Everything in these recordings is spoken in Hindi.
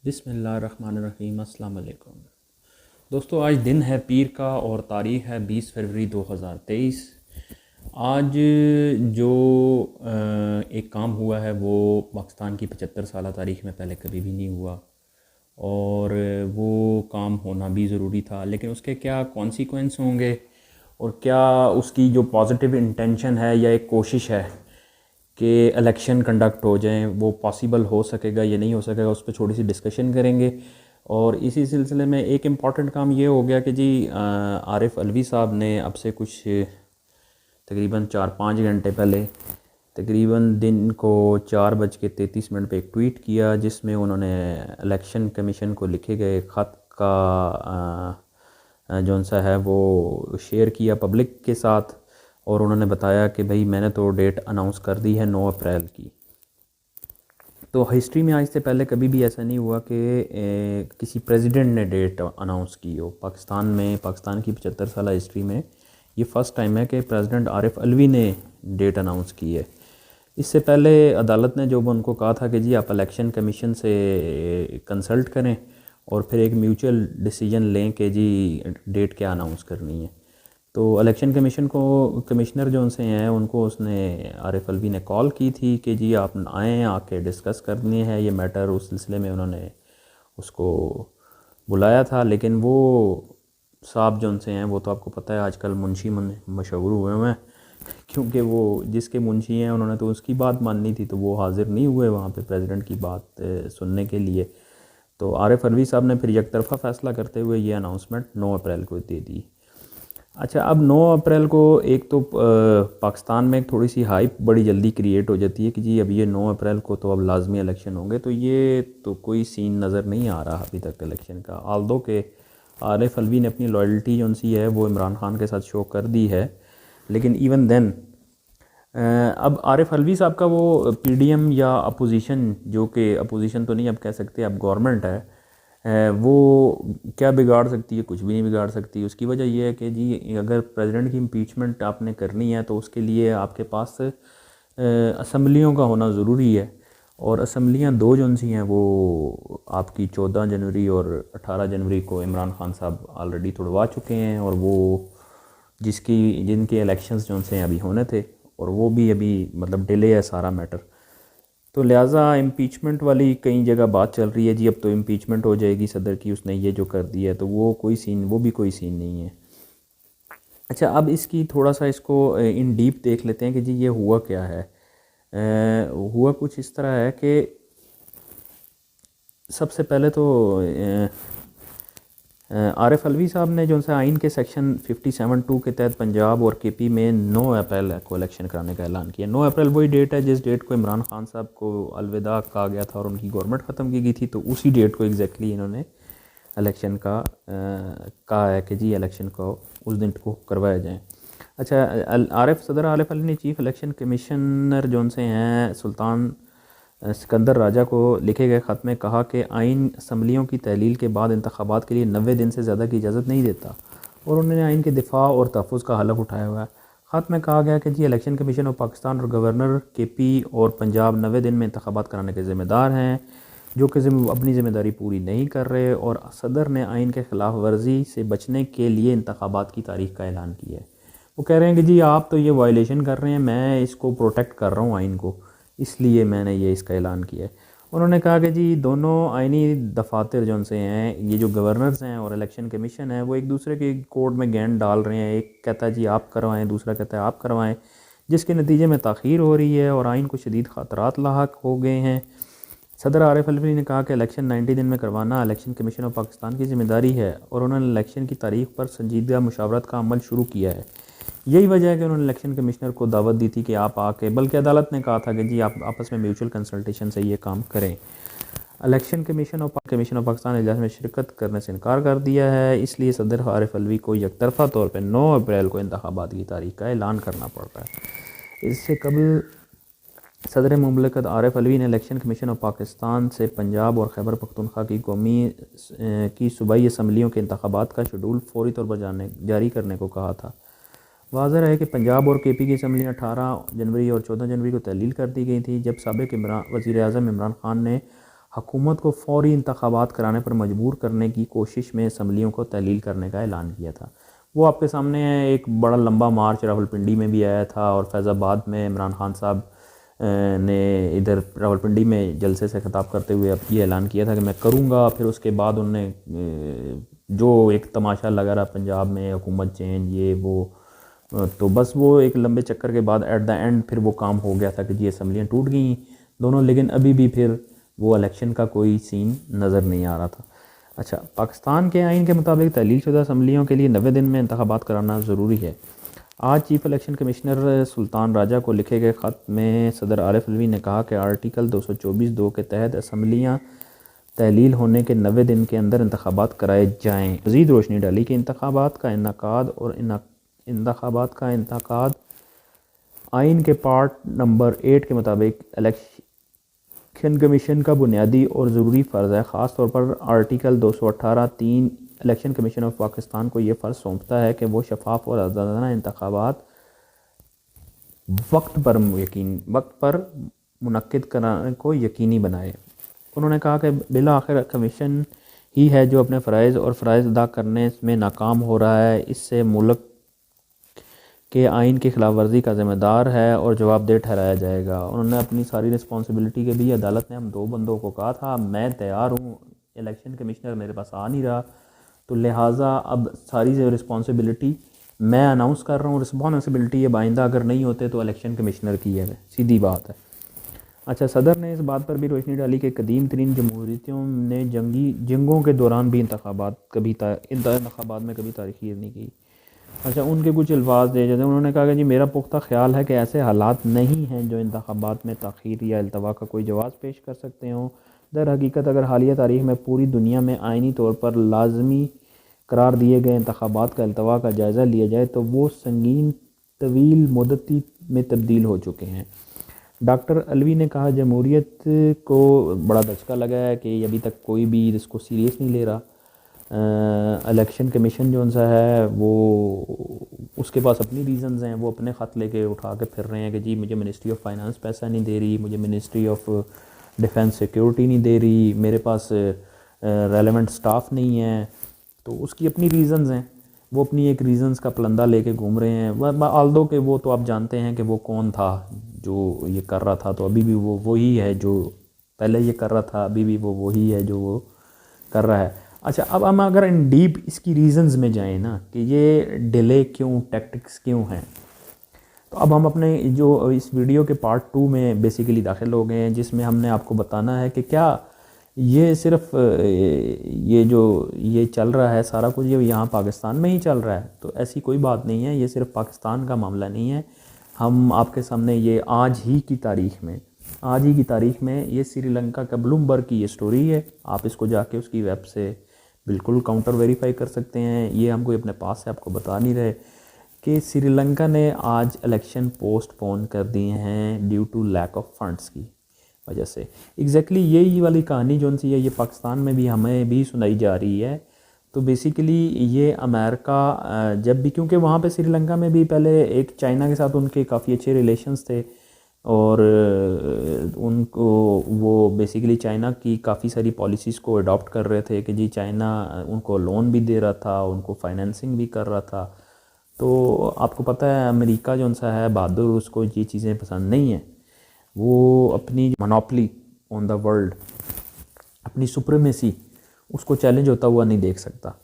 बिस्मिल्लाहिर्रहमानिर्रहीम। अस्सलाम वालेकुम दोस्तों, आज दिन है पीर का और तारीख़ है 20 फरवरी 2023। आज जो एक काम हुआ है वो पाकिस्तान की 75 साल तारीख़ में पहले कभी भी नहीं हुआ और वो काम होना भी ज़रूरी था, लेकिन उसके क्या कॉन्सिक्वेंस होंगे और क्या उसकी जो पॉजिटिव इंटेंशन है या एक कोशिश है कि इलेक्शन कंडक्ट हो जाएं, वो पॉसिबल हो सकेगा या नहीं हो सकेगा, उस पर थोड़ी सी डिस्कशन करेंगे। और इसी सिलसिले में एक इम्पॉर्टेंट काम ये हो गया कि जी आरिफ अलवी साहब ने अब से कुछ तकरीबन 4-5 घंटे पहले तकरीबन दिन को 4:33 पे एक ट्वीट किया, जिसमें उन्होंने इलेक्शन कमीशन को लिखे गए ख़त का जौन सा है वो शेयर किया पब्लिक के साथ। और उन्होंने बताया कि भाई मैंने तो डेट अनाउंस कर दी है 9 अप्रैल की। तो हिस्ट्री में आज से पहले कभी भी ऐसा नहीं हुआ कि किसी प्रेसिडेंट ने डेट अनाउंस की हो पाकिस्तान में। पाकिस्तान की 75 साल हिस्ट्री में ये फ़र्स्ट टाइम है कि प्रेसिडेंट आरिफ अलवी ने डेट अनाउंस की है। इससे पहले अदालत ने जो उनको कहा था कि जी आप इलेक्शन कमीशन से कंसल्ट करें और फिर एक म्यूचुअल डिसीजन लें कि जी डेट क्या अनाउंस करनी है। तो इलेक्शन कमीशन को कमिश्नर जो उनसे हैं उनको उसने आरिफ अलवी ने कॉल की थी कि जी आप आएँ, आके डिस्कस करनी है ये मैटर। उस सिलसिले में उन्होंने उसको बुलाया था, लेकिन वो साहब जो उनसे हैं वो तो आपको पता है आजकल मुंशी मशहूर हुए हुए हैं, क्योंकि वो जिसके मुंशी हैं उन्होंने तो उसकी बात माननी थी, तो वो हाज़िर नहीं हुए वहाँ पे प्रेसिडेंट की बात सुनने के लिए। तो आरिफ अलवी साहब ने फिर एक तरफ़ा फ़ैसला करते हुए ये अनाउंसमेंट 9 अप्रैल को दे दी। अच्छा, अब 9 अप्रैल को एक तो पाकिस्तान में एक थोड़ी सी हाइप बड़ी जल्दी क्रिएट हो जाती है कि जी अब ये 9 अप्रैल को तो अब लाजमी इलेक्शन होंगे। तो ये तो कोई सीन नज़र नहीं आ रहा अभी तक इलेक्शन का, आल्दो के आरिफ अलवी ने अपनी लॉयल्टी जो सी है वो इमरान खान के साथ शो कर दी है। लेकिन इवन देन अब आरिफ अलवी साहब का वो पीडीएम या अपोजिशन, जो कि अपोजिशन तो नहीं अब कह सकते, अब गवर्नमेंट है, वो क्या बिगाड़ सकती है? कुछ भी नहीं बिगाड़ सकती। उसकी वजह यह है कि जी अगर प्रेसिडेंट की इम्पीचमेंट आपने करनी है तो उसके लिए आपके पास असम्बलियों का होना ज़रूरी है। और असम्बलियाँ दो जो सी हैं वो आपकी 14 जनवरी और 18 जनवरी को इमरान खान साहब ऑलरेडी तुड़वा चुके हैं, और वो जिनके इलेक्शंस जो से अभी होने थे, और वो भी अभी मतलब डिले है सारा मैटर। तो लिहाजा इम्पीचमेंट वाली कई जगह बात चल रही है जी अब तो इम्पीचमेंट हो जाएगी सदर की, उसने ये जो कर दिया है, तो वो भी कोई सीन नहीं है। अच्छा, अब इसकी थोड़ा सा इसको इन डीप देख लेते हैं कि जी ये हुआ क्या है। हुआ कुछ इस तरह है कि सबसे पहले तो आरिफ अलवी साहब ने जो सा आइन के सेक्शन 57(2) के तहत पंजाब और केपी में 9 अप्रैल को इलेक्शन कराने का ऐलान किया। 9 अप्रैल वही डेट है जिस डेट को इमरान खान साहब को अलविदा कहा गया था और उनकी गवर्नमेंट ख़त्म की गई थी। तो उसी डेट को एग्जैक्टली इन्होंने इलेक्शन का कहा है कि जी इलेक्शन को उस दिन को करवाया जाए। अच्छा, सदर आरिफ अलवी ने चीफ़ इलेक्शन कमिश्नर जो से हैं सुल्तान सिकंदर राजा को लिखे गए ख़त में कहा कि आइन असम्बलियों की तहलील के बाद इंतखाबात के लिए 90 दिन से ज़्यादा की इजाज़त नहीं देता, और उन्होंने आइन के दिफा और तहफ़्फ़ुज़ का हलफ़ उठाया हुआ है। ख़त में कहा गया कि जी इलेक्शन कमीशन ऑफ पाकिस्तान और गवर्नर केपी और पंजाब 90 दिन में इंतखाबात कराने के ज़िम्मेदार हैं, जो कि अपनी ज़िम्मेदारी पूरी नहीं कर रहे, और सदर ने आइन के ख़िलाफ़ वर्जी से बचने के लिए इंतखाबात की तारीख़ का ऐलान किया है। वो कह रहे हैं कि जी आप तो ये वायलेशन कर रहे हैं, मैं इसको प्रोटेक्ट कर रहा हूँ आइन को, इसलिए मैंने ये इसका ऐलान किया है। उन्होंने कहा कि जी दोनों आइनी दफातर जो से हैं, ये जो गवर्नर्स हैं और इलेक्शन कमीशन है, वो एक दूसरे के कोर्ट में गेंद डाल रहे हैं। एक कहता है जी आप करवाएं, दूसरा कहता है आप करवाएं, जिसके नतीजे में ताख़ीर हो रही है और आइन को शदीद ख़तरात लाहक हो गए हैं। सदर आरिफ अलवी ने कहा कि इलेक्शन 90 दिन में करवाना इलेक्शन कमीशन ऑफ पाकिस्तान की ज़िम्मेदारी है, और उन्होंने इलेक्शन की तारीख पर संजीदा मुशावरत का अमल शुरू किया है। यही वजह है कि उन्होंने इलेक्शन कमिश्नर को दावत दी थी कि आप आके, बल्कि अदालत ने कहा था कि जी आप आपस में म्यूचुअल कंसल्टेशन से ये काम करें। इलेक्शन कमीशन ऑफ पाकिस्तान इजलास में शिरकत करने से इनकार कर दिया है, इसलिए सदर आरिफ अलवी को यकतरफ़ा तौर पर 9 अप्रैल को इंतखाबात की तारीख का ऐलान करना पड़ रहा है। इससे कबल सदर मुमलिकत आरिफ अलवी ने इलेक्शन कमीशन ऑफ पाकिस्तान से पंजाब और खैबर पख्तूनख्वा की कौमी की सूबाई असम्बलियों के इंतखाबात का शेड्यूल फौरी तौर पर जारी करने को कहा था। वाज़ेह है कि पंजाब और केपी की असम्बलियाँ 18 जनवरी और 14 जनवरी को तहलील कर दी गई थी, जब साबिक़ वज़ीर आज़म इमरान खान ने हुकूमत को फौरी इंतखाबात कराने पर मजबूर करने की कोशिश में असम्बलियों को तहलील करने का ऐलान किया था। वो आपके सामने है, एक बड़ा लंबा मार्च रावलपिंडी में भी आया था और फैज़ाबाद में इमरान खान साहब ने इधर रावलपिंडी में जलसे से ख़िताब करते हुए अब ये ऐलान किया था कि मैं करूँगा। फिर उसके बाद उन्होंने जो एक तमाशा लगा रहा पंजाब में हुकूमत चेंज ये वो, तो बस वो एक लंबे चक्कर के बाद एट द एंड फिर वो काम हो गया था कि जी असम्बलियाँ टूट गई दोनों, लेकिन अभी भी फिर वो इलेक्शन का कोई सीन नज़र नहीं आ रहा था। अच्छा, पाकिस्तान के आइन के मुताबिक तहलील शुदा असम्बलियों के लिए 90 दिन में इंतखाबात कराना ज़रूरी है। आज chief election commissioner Sultan Raja को लिखे गए ख़त में सदर आरिफ अलवी ने कहा कि आर्टिकल 224(2) के तहत असम्बलियाँ तहलील होने के 90 दिन के अंदर इंतखाबात कराए जाएँ। मज़ीद रोशनी डाली कि इंतखाबात का इनकाद आइन के पार्ट नंबर 8 के मुताबिक इलेक्शन कमीशन का बुनियादी और ज़रूरी फ़र्ज़ है। ख़ास तौर पर article 218(3) election commission of Pakistan को ये फ़र्ज़ सौंपता है कि वो शफाफ और आज़ादाना इंतखाबात वक्त पर मुनक्किद कराने को यकीनी बनाए। उन्होंने कहा कि बिला आखिर कमीशन ही है जो अपने फ़राइज़ और फ़राइज़ अदा करने में नाकाम हो रहा है। इससे मुल्क के आइन की खिलाफ वर्जी का ज़िम्मेदार है और जवाबदेह ठहराया जाएगा। उन्होंने अपनी सारी रिस्पॉन्सिबिलिटी के भी अदालत ने हम 2 बंदों को कहा था, मैं तैयार हूँ, इलेक्शन कमिश्नर मेरे पास आ नहीं रहा, तो लिहाजा अब सारी जो रिस्पॉन्सिबिलिटी मैं अनाउंस कर रहा हूँ। रिस्पॉन्सिबिलिटी ये बाइंदा अगर नहीं होते तो इलेक्शन कमिश्नर की है, सीधी बात है। अच्छा, सदर ने इस बात पर भी रोशनी डाली कि कदीम तरीन जमहूरियतों ने जंगों के दौरान भी इंतखाबात में कभी तारीखीर नहीं की। अच्छा, उनके कुछ अल्फाज दे जैसे उन्होंने कहा कि जी मेरा पुख्ता ख्याल है कि ऐसे हालात नहीं हैं जो इंतखाबात में ताख़ीर या अल्तवा का कोई जवाज़ पेश कर सकते हों। दर हकीकत अगर हालिया तारीख़ में पूरी दुनिया में आइनी तौर पर लाजमी करार दिए गए इंतखाबात का अल्तवा का जायज़ा लिया जाए तो वो संगीन तवील मुद्दती में तब्दील हो चुके हैं। डॉक्टर अलवी ने कहा जमहूरियत को बड़ा धचका लगा है कि अभी तक कोई भी इसको सीरियस नहीं ले रहा। इलेक्शन कमीशन जो सा है वो उसके पास अपनी रीज़न्स हैं, वो अपने ख़त लेके उठा के फिर रहे हैं कि जी मुझे मिनिस्ट्री ऑफ फाइनेंस पैसा नहीं दे रही, मुझे मिनिस्ट्री ऑफ डिफेंस सिक्योरिटी नहीं दे रही, मेरे पास रेलेवेंट स्टाफ नहीं है, तो उसकी अपनी रीज़न्स हैं। वो अपनी एक रीज़न्स का पलंदा लेके घूम रहे हैं। आल्दो के वो तो आप जानते हैं कि वो कौन था जो ये कर रहा था, तो अभी भी वो वही है जो पहले ये कर रहा था, अभी भी वो वही है जो वो कर रहा है। अच्छा, अब हम अगर इन डीप इसकी रीज़न्स में जाएं ना कि ये डिले क्यों, टैक्टिक्स क्यों हैं, तो अब हम अपने जो इस वीडियो के पार्ट 2 में बेसिकली दाखिल हो गए हैं, जिसमें हमने आपको बताना है कि क्या ये सिर्फ ये चल रहा है सारा कुछ ये यहाँ पाकिस्तान में ही चल रहा है। तो ऐसी कोई बात नहीं है, ये सिर्फ पाकिस्तान का मामला नहीं है। हम आपके सामने ये आज ही की तारीख़ में ये श्रीलंका का ब्लूमबर्ग की ये स्टोरी है। आप इसको जाके उसकी वेब से बिल्कुल काउंटर वेरीफाई कर सकते हैं। ये हम कोई अपने पास से आपको बता नहीं रहे कि श्रीलंका ने आज इलेक्शन पोस्टपोन कर दिए हैं due to lack of funds की वजह से। एग्जैक्टली यही वाली कहानी जो सी है ये पाकिस्तान में भी हमें भी सुनाई जा रही है। तो बेसिकली ये अमेरिका जब भी, क्योंकि वहाँ पे श्रीलंका में भी पहले एक चाइना के साथ उनके काफ़ी अच्छे रिलेशंस थे और उनको वो बेसिकली चाइना की काफ़ी सारी पॉलिसीज़ को अडॉप्ट कर रहे थे कि जी चाइना उनको लोन भी दे रहा था, उनको फाइनेंसिंग भी कर रहा था। तो आपको पता है अमेरिका जो सा है बहादुर, उसको ये चीज़ें पसंद नहीं हैं। वो अपनी मोनोपोली ऑन द वर्ल्ड, अपनी सुप्रीमेसी, उसको चैलेंज होता हुआ नहीं देख सकता।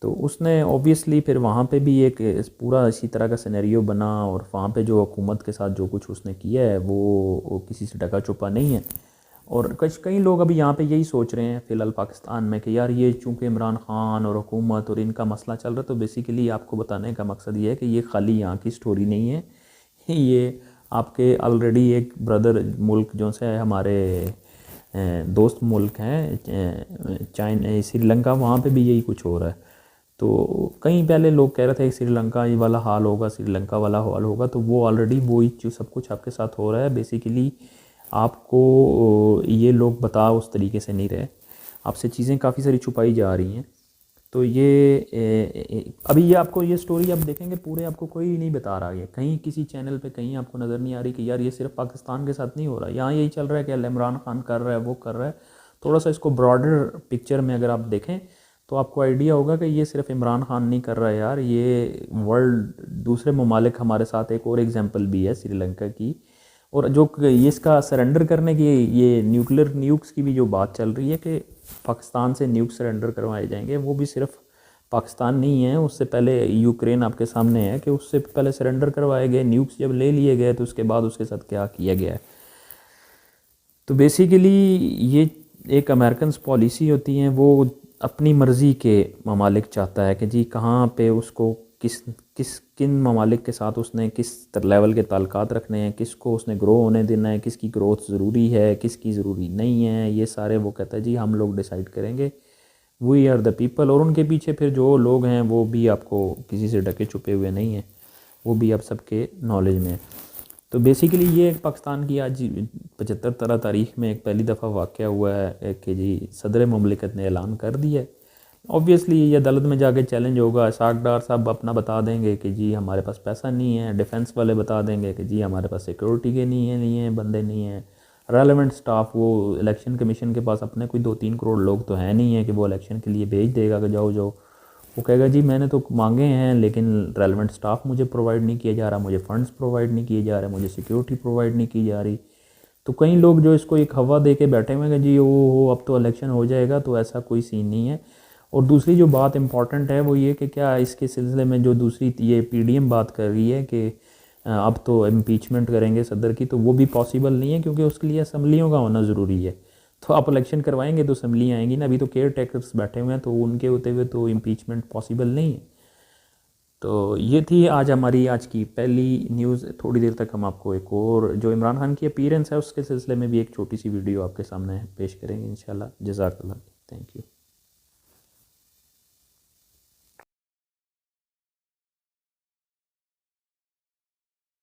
तो उसने ऑब्वियसली फिर वहाँ पे भी एक पूरा इसी तरह का सिनेरियो बना और वहाँ पे जो हुकूमत के साथ जो कुछ उसने किया है वो किसी से ढका छुपा नहीं है। और कई लोग अभी यहाँ पे यही सोच रहे हैं फ़िलहाल पाकिस्तान में कि यार ये चूँकि इमरान ख़ान और हुकूमत और इनका मसला चल रहा है, तो बेसिकली आपको बताने का मकसद ये है कि ये खाली यहाँ की स्टोरी नहीं है। ये आपके ऑलरेडी एक ब्रदर मुल्क जो से हमारे दोस्त मुल्क हैं चाइना, श्रीलंका, वहाँ पे भी यही कुछ हो रहा है। तो कहीं पहले लोग कह रहे थे श्रीलंका ये वाला हाल होगा, श्रीलंका वाला हाल होगा, तो वो ऑलरेडी वही जो सब कुछ आपके साथ हो रहा है। बेसिकली आपको ये लोग बता उस तरीके से नहीं रहे, आपसे चीज़ें काफ़ी सारी छुपाई जा रही हैं। तो ये अभी ये आपको ये स्टोरी आप देखेंगे पूरे आपको कोई नहीं बता रहा है, कहीं किसी चैनल पे कहीं आपको नज़र नहीं आ रही कि यार ये सिर्फ पाकिस्तान के साथ नहीं हो रहा, यहाँ यही चल रहा है कि इमरान खान कर रहा है, वो कर रहा है। थोड़ा सा इसको ब्रॉडर पिक्चर में अगर आप देखें तो आपको आइडिया होगा कि ये सिर्फ इमरान खान नहीं कर रहा है यार, ये वर्ल्ड दूसरे ममालिक हमारे साथ, एक और एग्जांपल भी है श्रीलंका की। और जो ये इसका सरेंडर करने की, ये न्यूक्लियर न्यूक्स की भी जो बात चल रही है कि पाकिस्तान से न्यूक सरेंडर करवाए जाएंगे, वो भी सिर्फ पाकिस्तान नहीं है, उससे पहले यूक्रेन आपके सामने है कि उससे पहले सरेंडर करवाए गए न्यूक्स जब ले लिए गए तो उसके बाद उसके साथ क्या किया गया है। तो बेसिकली ये एक अमेरिकन पॉलिसी होती है, वो अपनी मर्ज़ी के ममालिक चाहता है कि जी कहाँ पे उसको किन ममालिक के साथ उसने किस लेवल के ताल्लुकात रखने हैं, किसको उसने ग्रो होने देना है, किसकी ग्रोथ ज़रूरी है, किसकी ज़रूरी नहीं है, ये सारे वो कहता है जी हम लोग डिसाइड करेंगे, वी आर द पीपल। और उनके पीछे फिर जो लोग हैं वो भी आपको किसी से ढके छुपे हुए नहीं हैं, वो भी आप सबके नॉलेज में है। तो बेसिकली ये एक पाकिस्तान की आज 75 तारीख में एक पहली दफ़ा वाक़या हुआ है कि जी सदर मुमलिकत ने ऐलान कर दिया है। ऑब्वियसली ये अदालत में जाके चैलेंज होगा, सागडार साहब अपना बता देंगे कि जी हमारे पास पैसा नहीं है, डिफेंस वाले बता देंगे कि जी हमारे पास सिक्योरिटी के नहीं है बंदे नहीं हैं, रेलेवेंट स्टाफ, वो इलेक्शन कमीशन के पास अपने कोई 2-3 करोड़ लोग तो हैं नहीं है कि वो इलेक्शन के लिए भेज देगा कि जाओ जाओ। वो कहेगा जी मैंने तो मांगे हैं लेकिन रेलेवेंट स्टाफ मुझे प्रोवाइड नहीं किया जा रहा, मुझे फ़ंड्स प्रोवाइड नहीं किए जा रहे, मुझे सिक्योरिटी प्रोवाइड नहीं की जा रही। तो कई लोग जो इसको एक हवा दे के बैठे हुए हैं कि जी वो अब तो इलेक्शन हो जाएगा, तो ऐसा कोई सीन नहीं है। और दूसरी जो बात इम्पॉर्टेंट है वो ये कि क्या इसके सिलसिले में जो दूसरी ये पीडीएम बात कर रही है कि अब तो इम्पीचमेंट करेंगे सदर की, तो वो भी पॉसिबल नहीं है क्योंकि उसके लिए असम्बलियों का होना ज़रूरी है। तो आप इलेक्शन करवाएंगे तो असम्बलियाँ आएंगी ना, अभी तो केयर टेकर्स बैठे हुए हैं तो उनके होते हुए तो इम्पीचमेंट पॉसिबल नहीं है। तो ये थी आज हमारी आज की पहली न्यूज़। थोड़ी देर तक हम आपको एक और जो इमरान खान की अपीयरेंस है उसके सिलसिले में भी एक छोटी सी वीडियो आपके सामने पेश करेंगे इंशाल्लाह। जज़ाकल्लाह, थैंक यू।